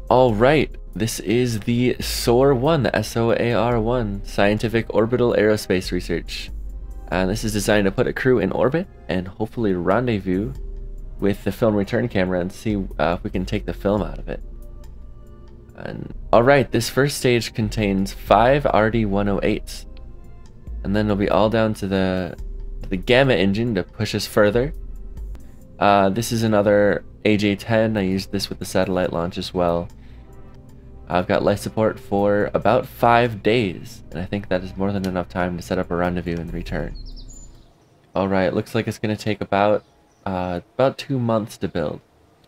Alright, this is the S.O.A.R-1, the S-O-A-R-1, Scientific Orbital Aerospace Research. And this is designed to put a crew in orbit and hopefully rendezvous with the film return camera and see if we can take the film out of it. And alright, this first stage contains 5 RD-108s. And then it'll be all down to the Gamma engine to push us further. This is another AJ-10. I used this with the satellite launch as well. I've got life support for about 5 days, and I think that is more than enough time to set up a rendezvous and return. Alright, looks like it's going to take about 2 months to build.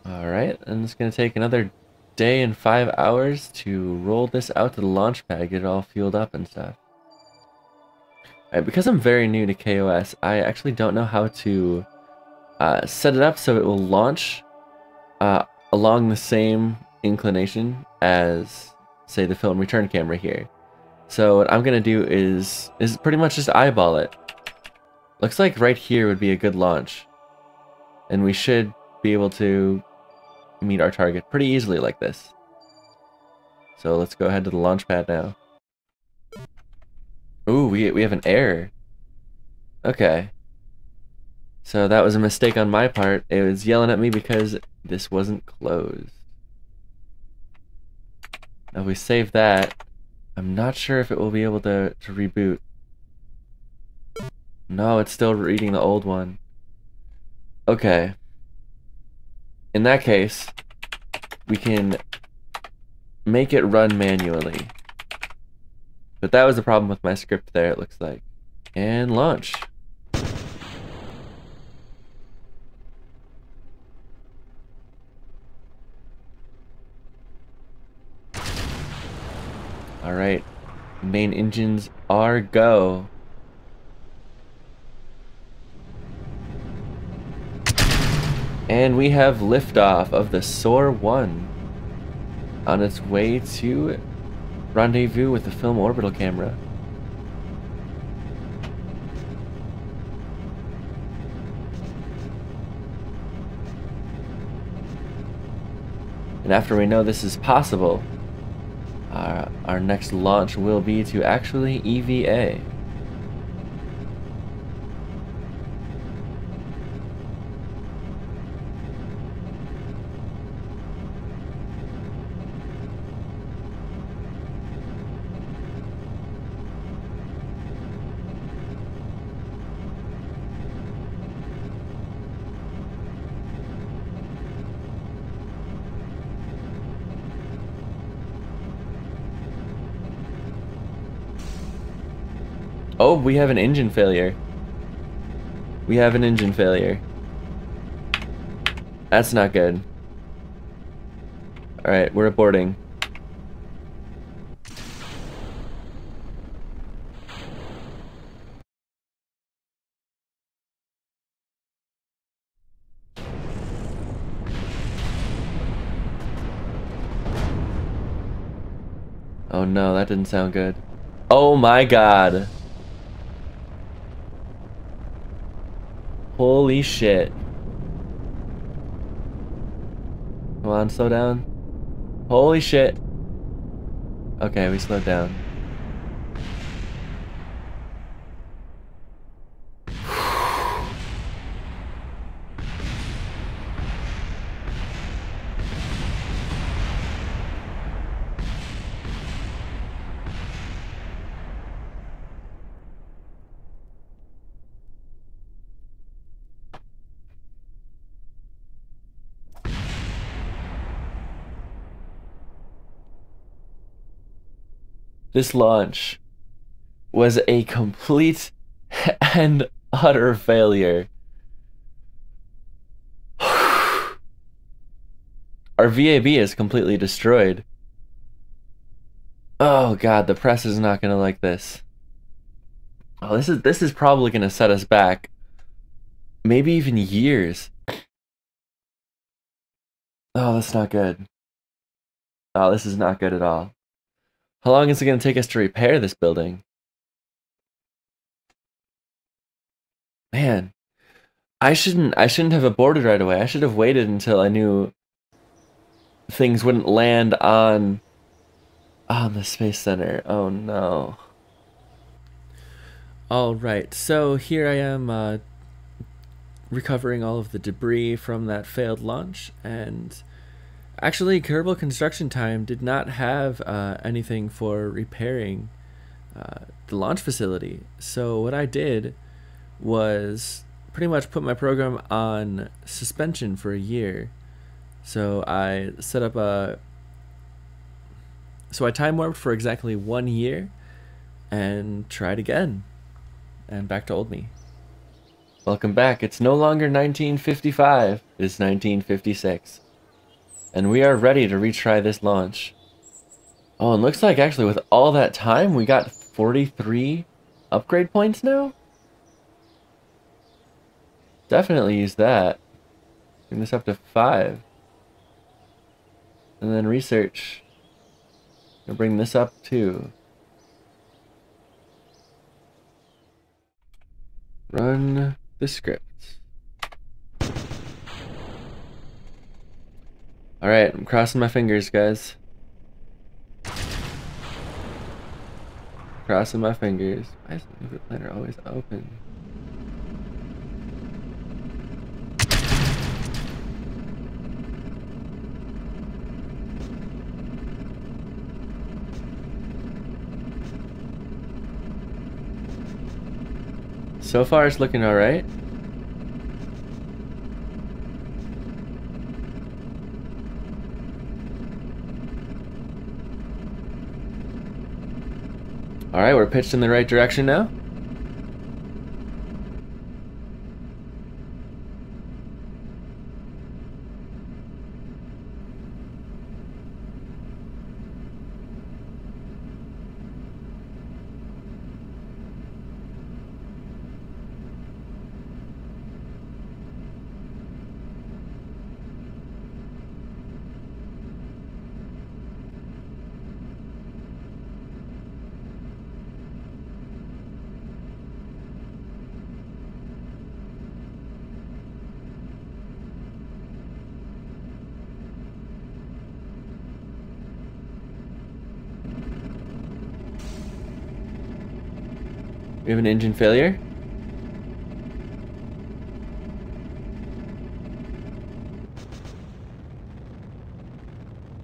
Alright, and it's going to take another day and 5 hours to roll this out to the launch pad, get it all fueled up and stuff. Alright, because I'm very new to KOS, I actually don't know how to set it up so it will launch along the same inclination as, say, the film return camera here. So what I'm gonna do is pretty much just eyeball it. Looks like right here would be a good launch, and we should be able to meet our target pretty easily like this. So let's go ahead to the launch pad now. Ooh, we have an error. Okay. So that was a mistake on my part. It was yelling at me because this wasn't closed. Now if we save that, I'm not sure if it will be able to reboot. No, it's still reading the old one. Okay. In that case, we can make it run manually. But that was the problem with my script there, it looks like. And launch. Alright, main engines are go. And we have liftoff of the S.O.A.R-1 on its way to rendezvous with the film orbital camera. And after we know this is possible, our next launch will be to actually EVA. Oh, we have an engine failure. We have an engine failure. That's not good. Alright, we're aborting. Oh no, that didn't sound good. Oh my god. Holy shit. Come on, slow down. Holy shit. Okay, we slowed down. This launch was a complete and utter failure. Our VAB is completely destroyed. Oh god, the press is not gonna like this. Oh, this is probably gonna set us back maybe even years. Oh, that's not good. Oh, this is not good at all. How long is it going to take us to repair this building? Man, I shouldn't have aborted right away. I should have waited until I knew things wouldn't land on the Space Center. Oh no. Alright, so here I am recovering all of the debris from that failed launch, and actually Kerbal Construction Time did not have anything for repairing the launch facility. So what I did was pretty much put my program on suspension for a year. So I set up I time warped for exactly 1 year and tried again. And back to old me. Welcome back. It's no longer 1955, it's 1956. And we are ready to retry this launch. Oh, and looks like actually with all that time, we got 43 upgrade points now? Definitely use that. Bring this up to 5. And then research. I'll bring this up too. Run the script. Alright, I'm crossing my fingers, guys. Crossing my fingers. Why is the movie planner always open? So far it's looking alright. Alright, we're pitched in the right direction now. We have an engine failure.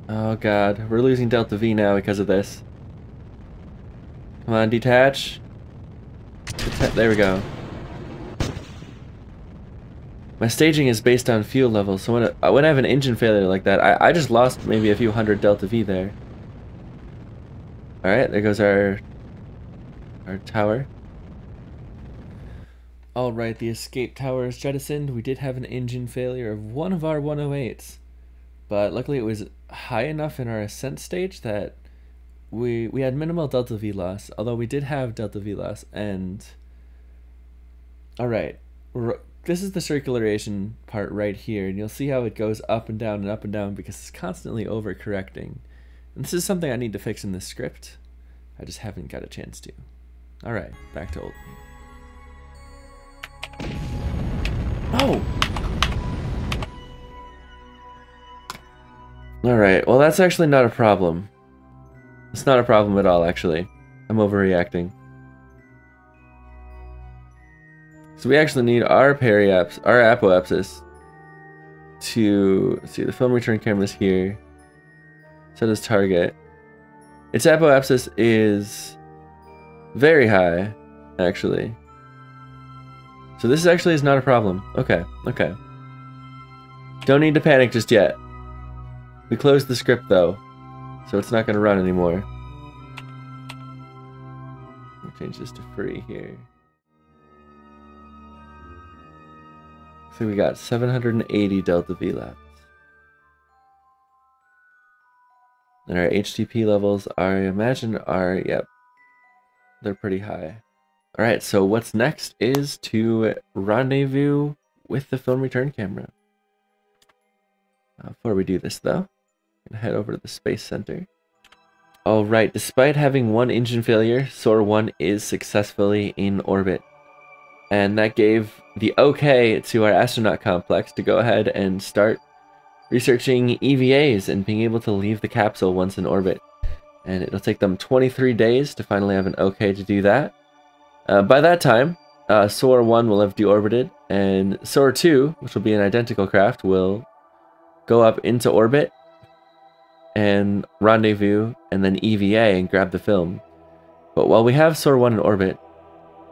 Oh god, we're losing Delta V now because of this. Come on, detach. There we go. My staging is based on fuel levels, so when I have an engine failure like that, I just lost maybe a few hundred Delta V there. Alright, there goes our tower. Alright, the escape tower is jettisoned. We did have an engine failure of one of our 108s. But luckily it was high enough in our ascent stage that we had minimal Delta V loss. Although we did have Delta V loss. And alright, this is the circularization part right here. And you'll see how it goes up and down because it's constantly overcorrecting. And this is something I need to fix in this script. I just haven't got a chance to. Alright, back to old me. Oh! Alright, well that's actually not a problem. It's not a problem at all, actually. I'm overreacting. So we actually need our apoapsis to see the film return camera's here. Set as target. Its apoapsis is very high, actually. So this actually is not a problem. Okay, okay. Don't need to panic just yet. We closed the script though, so it's not going to run anymore. We'll change this to free here. So we got 780 Delta V left. And our HTP levels are, I imagine, yep, they're pretty high. Alright, so what's next is to rendezvous with the film return camera. Before we do this though, I'm gonna head over to the Space Center. Alright, despite having one engine failure, S.O.A.R. is successfully in orbit. And that gave the okay to our astronaut complex to go ahead and start researching EVAs and being able to leave the capsule once in orbit. And it'll take them 23 days to finally have an okay to do that. By that time, S.O.A.R 1 will have deorbited, and S.O.A.R 2, which will be an identical craft, will go up into orbit and rendezvous and then EVA and grab the film. But while we have S.O.A.R 1 in orbit,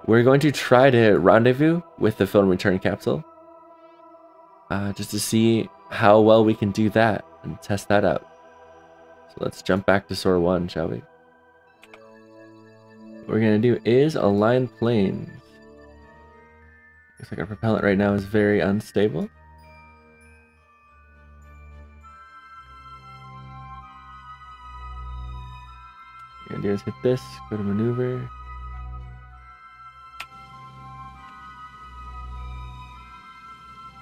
we're going to try to rendezvous with the film return capsule just to see how well we can do that and test that out. So let's jump back to S.O.A.R 1, shall we? What we're going to do is align planes. Looks like our propellant right now is very unstable. What we're going to do is hit this, go to maneuver.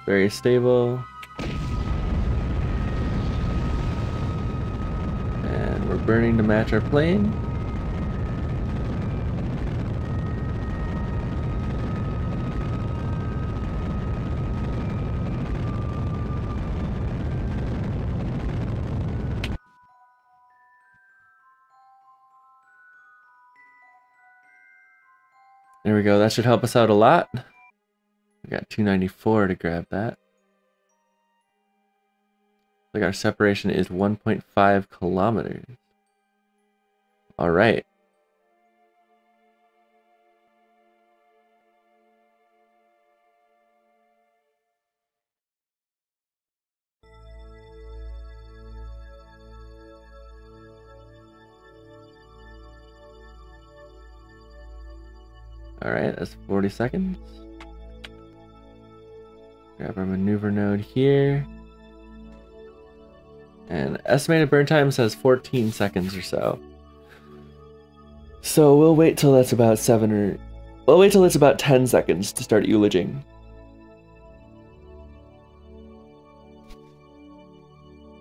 Very stable. And we're burning to match our plane. There we go, that should help us out a lot. We got 294 to grab that. Like our separation is 1.5 kilometers. All right. All right, that's 40 seconds. Grab our maneuver node here. And estimated burn time says 14 seconds or so. So we'll wait till that's about 10 seconds to start euloging.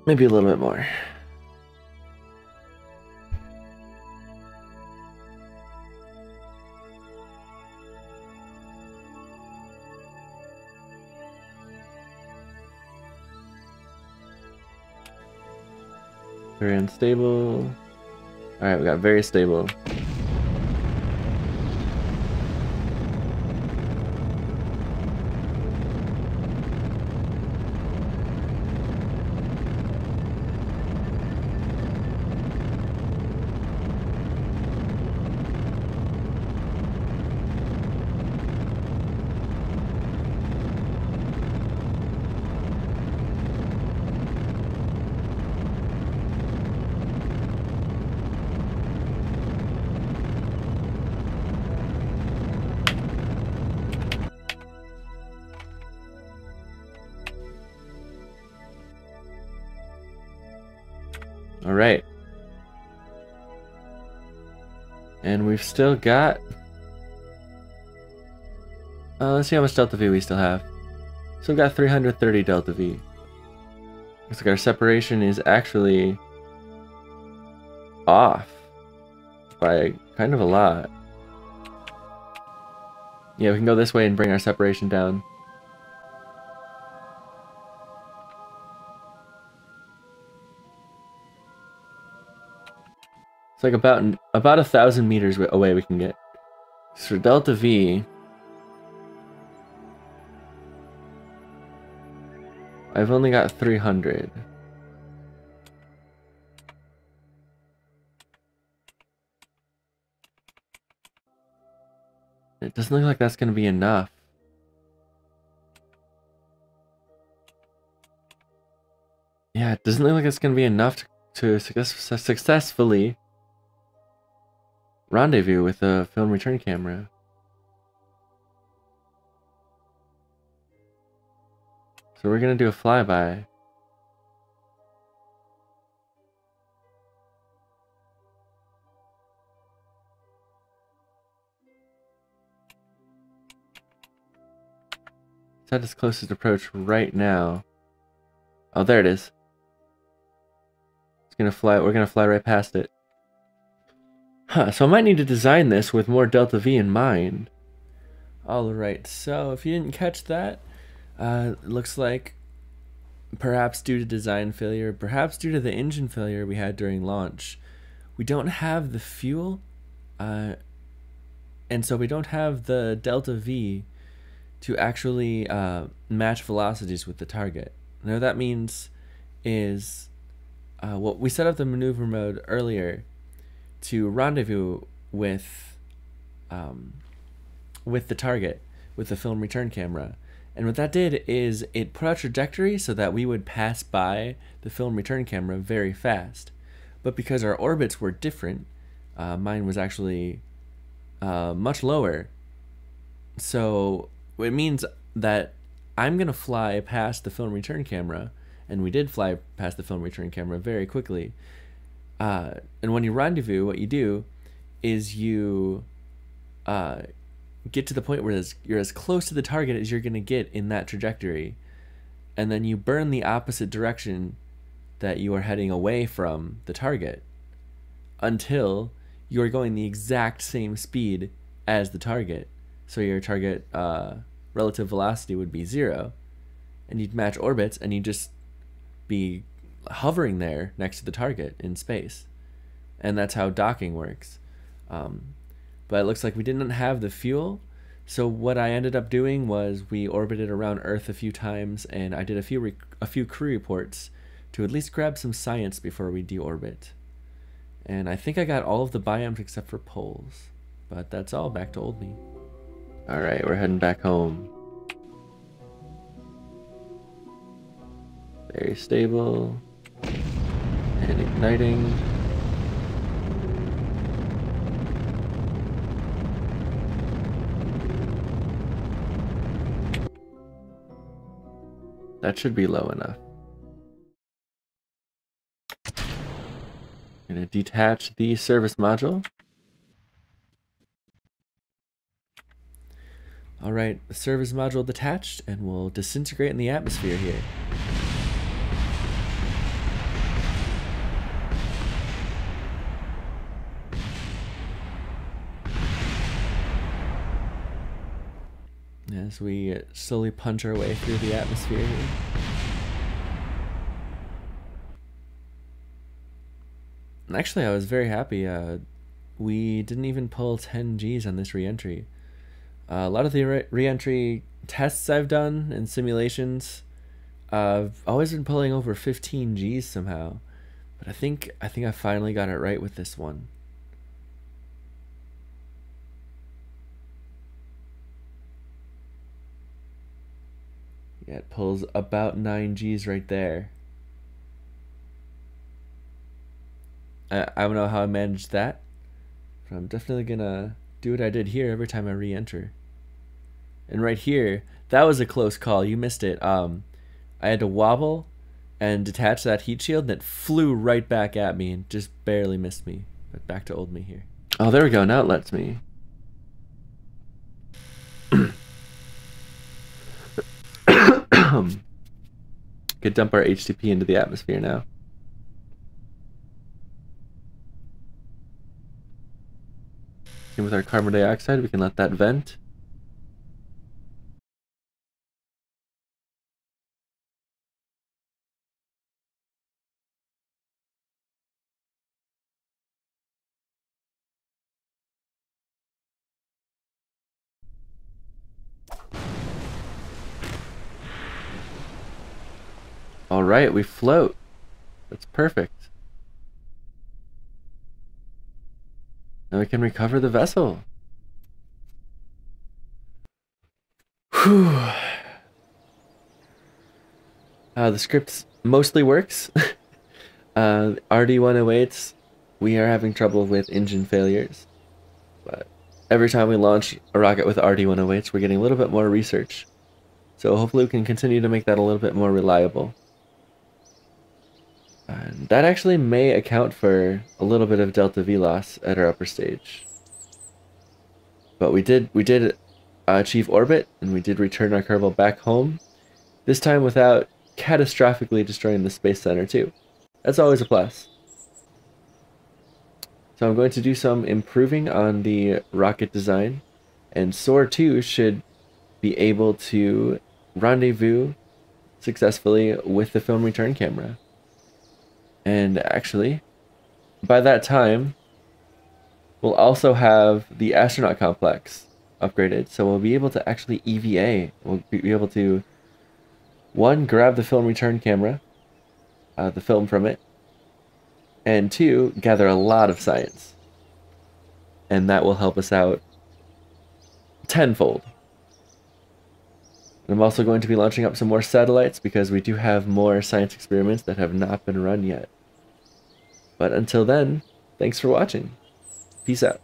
Maybe a little bit more. Very unstable. Alright, we got very stable. All right. And we've still got... let's see how much Delta V we still have. So we've got 330 Delta V. Looks like our separation is actually off by kind of a lot. Yeah, we can go this way and bring our separation down. It's like about 1,000 meters away we can get. So Delta V, I've only got 300. It doesn't look like that's going to be enough. Yeah, it doesn't look like it's going to be enough to successfully rendezvous with a film return camera. So we're gonna do a flyby. It's at its closest approach right now. Oh, there it is. It's gonna fly. We're gonna fly right past it. Huh, so I might need to design this with more Delta V in mind. Alright, so if you didn't catch that, it looks like perhaps due to design failure, perhaps due to the engine failure we had during launch, we don't have the fuel, and so we don't have the delta V to actually match velocities with the target. Now that means is well, we set up the maneuver mode earlier to rendezvous with the target with the film return camera. And what that did is it put out a trajectory so that we would pass by the film return camera very fast. But because our orbits were different, mine was actually much lower. So it means that I'm going to fly past the film return camera, and we did fly past the film return camera very quickly. And when you rendezvous, what you do is you get to the point where you're as close to the target as you're going to get in that trajectory, and then you burn the opposite direction that you are heading away from the target until you are going the exact same speed as the target. So your target relative velocity would be 0, and you'd match orbits, and you'd just be hovering there next to the target in space. And that's how docking works. But it looks like we didn't have the fuel, so what I ended up doing was we orbited around Earth a few times, and I did a few crew reports to at least grab some science before we deorbit. And I think I got all of the biomes except for poles, but that's all. Back to old me. Alright, we're heading back home. Very stable. And igniting. That should be low enough. I'm going to detach the service module. Alright, the service module detached, and we'll disintegrate in the atmosphere here. As we slowly punch our way through the atmosphere here. And actually, I was very happy. We didn't even pull 10 Gs on this reentry. A lot of the reentry tests I've done and simulations, I've always been pulling over 15 Gs somehow. But I think I finally got it right with this one. Yeah, it pulls about 9 Gs right there. I don't know how I managed that, but I'm definitely gonna do what I did here every time I re-enter. And right here, that was a close call. You missed it. I had to wobble and detach that heat shield, and it flew right back at me and just barely missed me. But back to old me here. Oh, there we go. Now it lets me. Could dump our HTP into the atmosphere now. And with our carbon dioxide, we can let that vent. All right, we float. That's perfect. Now we can recover the vessel. Whew. The script mostly works. RD-108s, we are having trouble with engine failures. But every time we launch a rocket with RD-108s, we're getting a little bit more research. So hopefully we can continue to make that a little bit more reliable. And that actually may account for a little bit of delta V loss at our upper stage. But we did achieve orbit, and we did return our Kerbal back home. This time without catastrophically destroying the Space Center too. That's always a plus. So I'm going to do some improving on the rocket design, and S.O.A.R 2 should be able to rendezvous successfully with the film return camera. And actually, by that time, we'll also have the astronaut complex upgraded, so we'll be able to actually EVA. We'll be able to, one, grab the film return camera, the film from it, and two, gather a lot of science. And that will help us out tenfold. And I'm also going to be launching up some more satellites because we do have more science experiments that have not been run yet. But until then, thanks for watching. Peace out.